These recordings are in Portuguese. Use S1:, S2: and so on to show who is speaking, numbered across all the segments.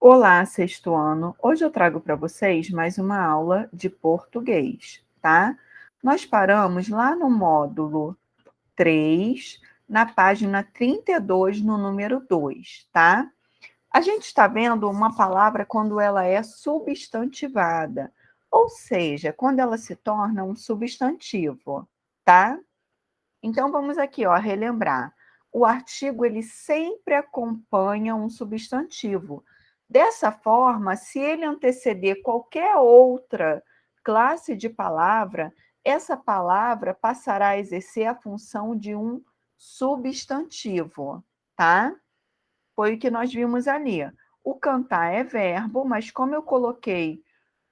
S1: Olá, sexto ano. Hoje eu trago para vocês mais uma aula de português, tá? Nós paramos lá no módulo 3, na página 32, no número 2, tá? A gente está vendo uma palavra quando ela é substantivada, ou seja, quando ela se torna um substantivo, tá? Então vamos aqui, ó, relembrar. O artigo ele sempre acompanha um substantivo. Dessa forma, se ele anteceder qualquer outra classe de palavra, essa palavra passará a exercer a função de um substantivo, tá? Foi o que nós vimos ali. O cantar é verbo, mas como eu coloquei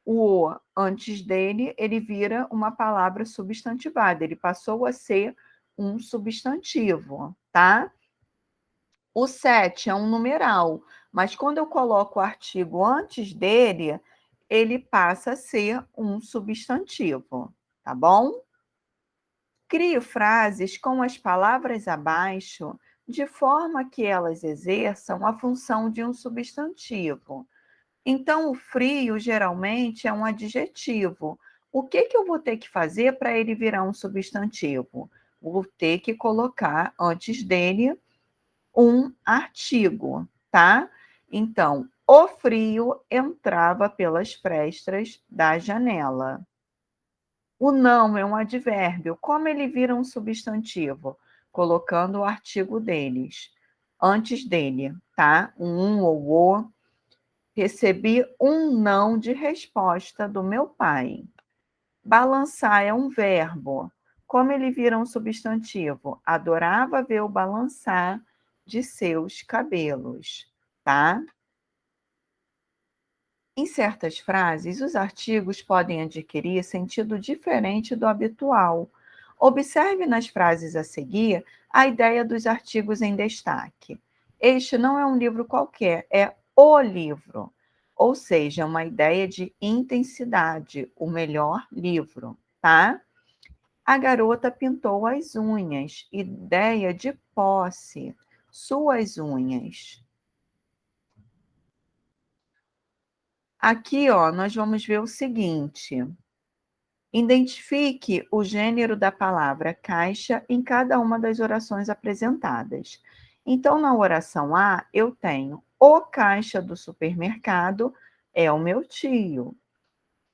S1: o antes dele, ele vira uma palavra substantivada, ele passou a ser um substantivo, tá? O 7 é um numeral, mas quando eu coloco o artigo antes dele, ele passa a ser um substantivo, tá bom? Crie frases com as palavras abaixo, de forma que elas exerçam a função de um substantivo. Então, o frio geralmente é um adjetivo. O que que eu vou ter que fazer para ele virar um substantivo? Vou ter que colocar antes dele um artigo, tá? Então, o frio entrava pelas frestas da janela. O não é um advérbio. Como ele vira um substantivo? Colocando o artigo deles, antes dele, tá? O ou o. Recebi um não de resposta do meu pai. Balançar é um verbo. Como ele vira um substantivo? Adorava ver o balançar de seus cabelos, tá? Em certas frases, os artigos podem adquirir sentido diferente do habitual. Observe nas frases a seguir a ideia dos artigos em destaque. Este não é um livro qualquer, é o livro, ou seja, uma ideia de intensidade, o melhor livro, tá? A garota pintou as unhas, ideia de posse, suas unhas. Aqui, ó, nós vamos ver o seguinte. Identifique o gênero da palavra caixa em cada uma das orações apresentadas. Então, na oração A, eu tenho o caixa do supermercado é o meu tio.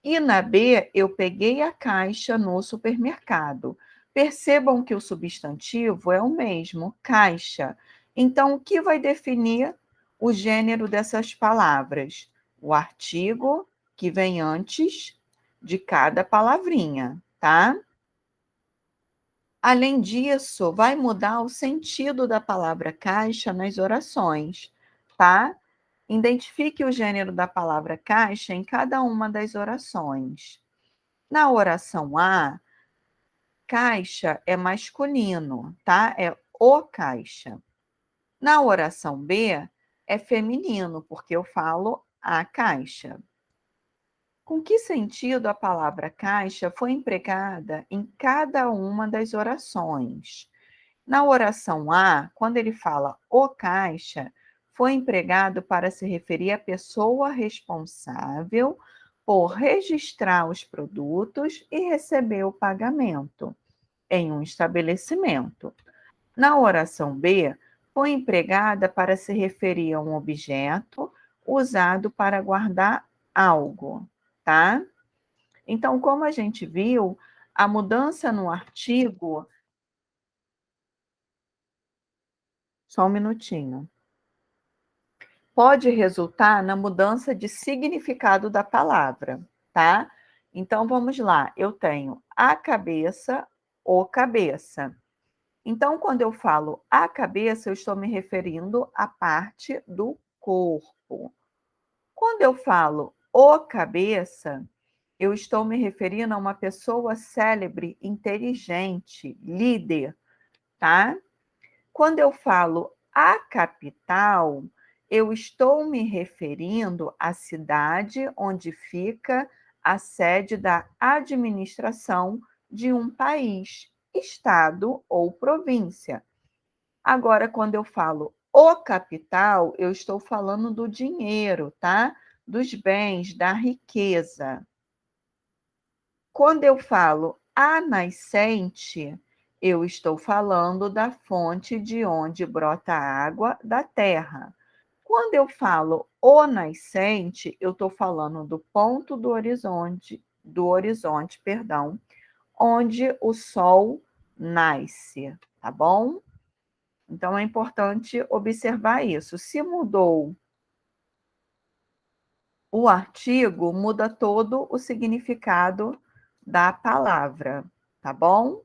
S1: E na B, eu peguei a caixa no supermercado. Percebam que o substantivo é o mesmo, caixa. Então, o que vai definir o gênero dessas palavras? O artigo que vem antes de cada palavrinha, tá? Além disso, vai mudar o sentido da palavra caixa nas orações, tá? Identifique o gênero da palavra caixa em cada uma das orações. Na oração A, caixa é masculino, tá? É o caixa. Na oração B, é feminino, porque eu falo a caixa. Com que sentido a palavra caixa foi empregada em cada uma das orações? Na oração A, quando ele fala o caixa, foi empregado para se referir à pessoa responsável por registrar os produtos e receber o pagamento em um estabelecimento. Na oração B, foi empregada para se referir a um objeto usado para guardar algo, tá? Então, como a gente viu, a mudança no artigo. Só um minutinho. Pode resultar na mudança de significado da palavra, tá? Então vamos lá. Eu tenho a cabeça, o cabeça. Então, quando eu falo a cabeça, eu estou me referindo à parte do corpo. Quando eu falo o cabeça, eu estou me referindo a uma pessoa célebre, inteligente, líder, tá? Quando eu falo a capital, eu estou me referindo à cidade onde fica a sede da administração de um país, estado ou província. Agora, quando eu falo O capital, eu estou falando do dinheiro, tá? Dos bens, da riqueza. Quando eu falo a nascente, eu estou falando da fonte de onde brota a água da terra. Quando eu falo o nascente, eu estou falando do ponto do horizonte, perdão, onde o sol nasce, tá bom? Então é importante observar isso. Se mudou o artigo, muda todo o significado da palavra, tá bom?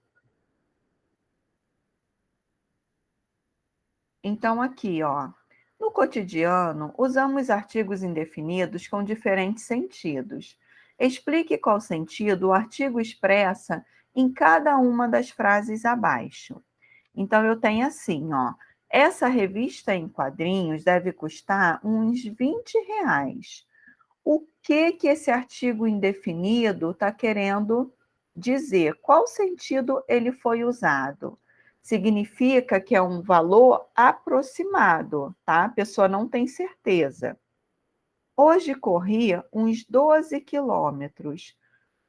S1: Então, aqui, ó, no cotidiano, usamos artigos indefinidos com diferentes sentidos. Explique qual sentido o artigo expressa em cada uma das frases abaixo. Então, eu tenho assim, ó, essa revista em quadrinhos deve custar uns R$ 20. O que esse artigo indefinido está querendo dizer? Qual sentido ele foi usado? Significa que é um valor aproximado, tá? A pessoa não tem certeza. Hoje corria uns 12 quilômetros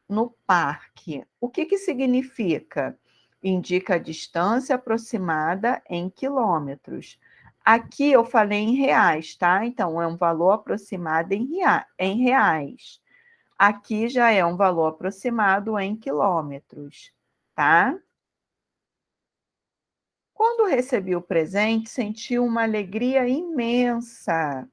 S1: no parque. O que significa? Indica a distância aproximada em quilômetros. Aqui eu falei em reais, tá? Então, é um valor aproximado em reais. Aqui já é um valor aproximado em quilômetros, tá? Quando recebi o presente, senti uma alegria imensa.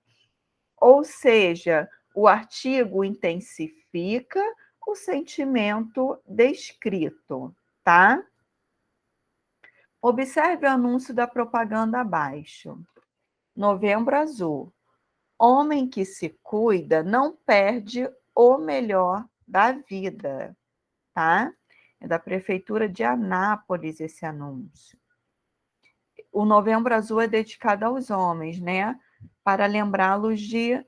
S1: Ou seja, o artigo intensifica o sentimento descrito, tá? Observe o anúncio da propaganda abaixo. Novembro Azul. Homem que se cuida não perde o melhor da vida, tá? É da Prefeitura de Anápolis esse anúncio. O Novembro Azul é dedicado aos homens, né? Para lembrá-los de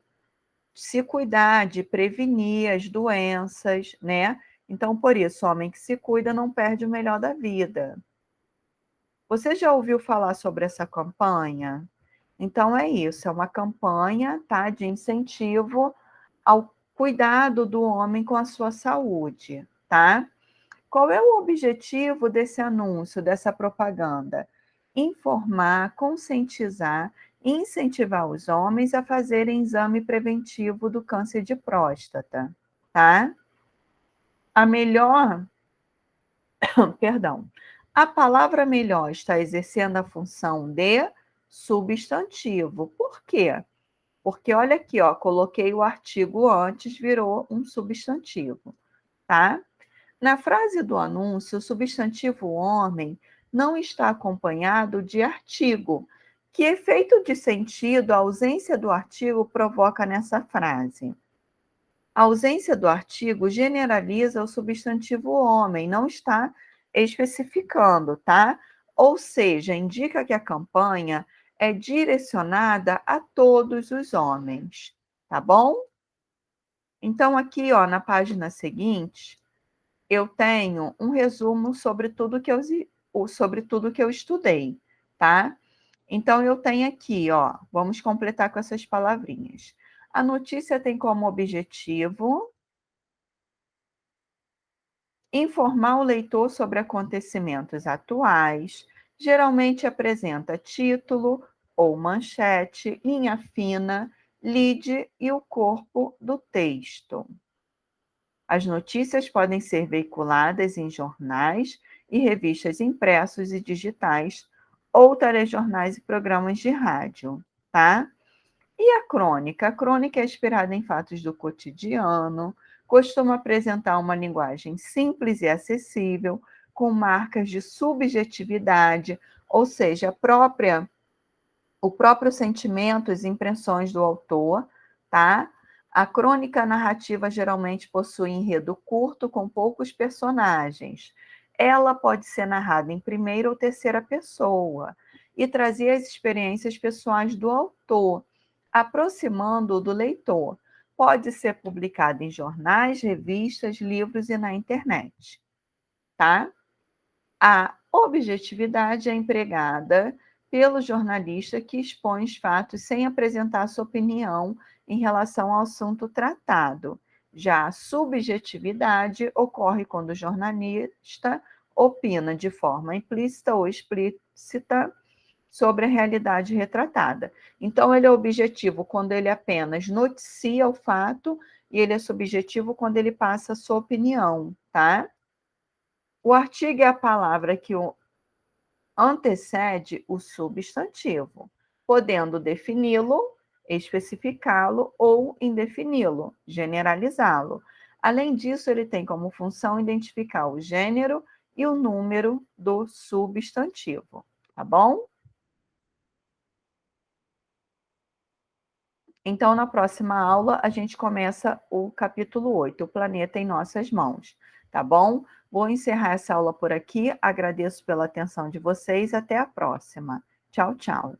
S1: se cuidar, de prevenir as doenças, né? Então, por isso, homem que se cuida não perde o melhor da vida. Você já ouviu falar sobre essa campanha? Então é isso, é uma campanha, tá, de incentivo ao cuidado do homem com a sua saúde, tá? Qual é o objetivo desse anúncio, dessa propaganda? Informar, conscientizar e incentivar os homens a fazerem exame preventivo do câncer de próstata, tá? A melhor, perdão, a palavra melhor está exercendo a função de substantivo. Por quê? Porque olha aqui, ó, coloquei o artigo antes, virou um substantivo, tá? Na frase do anúncio, o substantivo homem não está acompanhado de artigo. Que efeito de sentido a ausência do artigo provoca nessa frase? A ausência do artigo generaliza o substantivo homem, não está especificando, tá? Ou seja, indica que a campanha é direcionada a todos os homens, tá bom? Então, aqui, ó, na página seguinte, eu tenho um resumo sobre tudo que eu estudei, tá? Então, eu tenho aqui, ó, vamos completar com essas palavrinhas. A notícia tem como objetivo informar o leitor sobre acontecimentos atuais, geralmente apresenta título ou manchete, linha fina, lead e o corpo do texto. As notícias podem ser veiculadas em jornais e revistas impressos e digitais, ou telejornais e programas de rádio, tá? E a crônica? A crônica é inspirada em fatos do cotidiano, costuma apresentar uma linguagem simples e acessível, com marcas de subjetividade, ou seja, o próprio sentimento, as impressões do autor, tá? A crônica narrativa geralmente possui enredo curto com poucos personagens. Ela pode ser narrada em primeira ou terceira pessoa e trazer as experiências pessoais do autor, aproximando-o do leitor. Pode ser publicada em jornais, revistas, livros e na internet, tá? A objetividade é empregada pelo jornalista que expõe os fatos sem apresentar sua opinião em relação ao assunto tratado. Já a subjetividade ocorre quando o jornalista opina de forma implícita ou explícita sobre a realidade retratada. Então, ele é objetivo quando ele apenas noticia o fato e ele é subjetivo quando ele passa a sua opinião, tá? O artigo é a palavra que antecede o substantivo, podendo defini-lo, especificá-lo ou indefini-lo, generalizá-lo. Além disso, ele tem como função identificar o gênero e o número do substantivo, tá bom? Então, na próxima aula, a gente começa o capítulo 8, o planeta em nossas mãos, tá bom? Vou encerrar essa aula por aqui, agradeço pela atenção de vocês, até a próxima. Tchau, tchau.